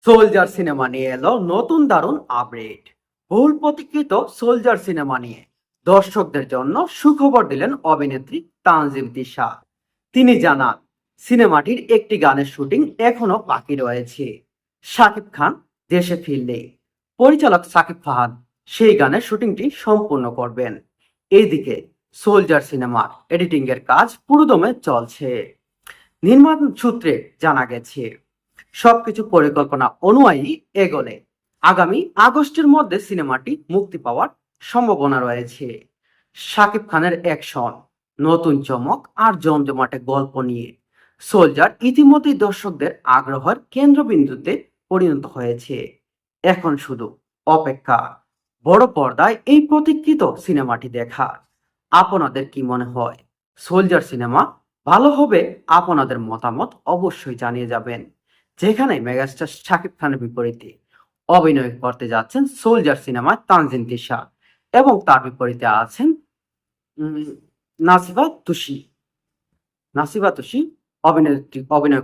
Soldier cinema নিয়ে এলো নতুন দারুণ আপডেট। বহুল প্রতীক্ষিত সোলজার সিনেমা নিয়ে দর্শকদের জন্য সুখবর দিলেন অভিনেত্রী তানজিম তিশা। তিনি জানান, সিনেমাটির একটি গানের শুটিং এখনো বাকি রয়েছে। শাকিব খান দেশে ফিরলে পরিচালক সাকিব ফাহাদ সেই গানের শুটিংটি সম্পূর্ণ করবেন। এইদিকে সোলজার সিনেমার এডিটিং এর কাজ পুরোদমে চলছে। নির্মাণ সূত্রে জানা গেছে, সবকিছু পরিকল্পনা অনুযায়ী এগোলে আগামী আগস্টের মধ্যে সিনেমাটি মুক্তি পাওয়ার সম্ভাবনা রয়েছে। শাকিব খানের অ্যাকশন, নতুন চমক আর জমজমাটে গল্প নিয়ে সোলজার ইতিমধ্যেই দর্শকদের আগ্রহের কেন্দ্রবিন্দুতে পরিণত হয়েছে। এখন শুধু অপেক্ষা বড় পর্দায় এই প্রতীক্ষিত সিনেমাটি দেখার। আপনাদের কি মনে হয়, সোলজার সিনেমা ভালো হবে? আপনাদের মতামত অবশ্যই জানিয়ে যাবেন। যেখানে মেগাস্টার শাকিব খানের বিপরীতে অভিনয় করতে যাচ্ছেন সোলজার সিনেমায় তানজিন তিশা, এবং তার বিপরীতে আছেন উম, নাসিবা তুষি। অভিনয়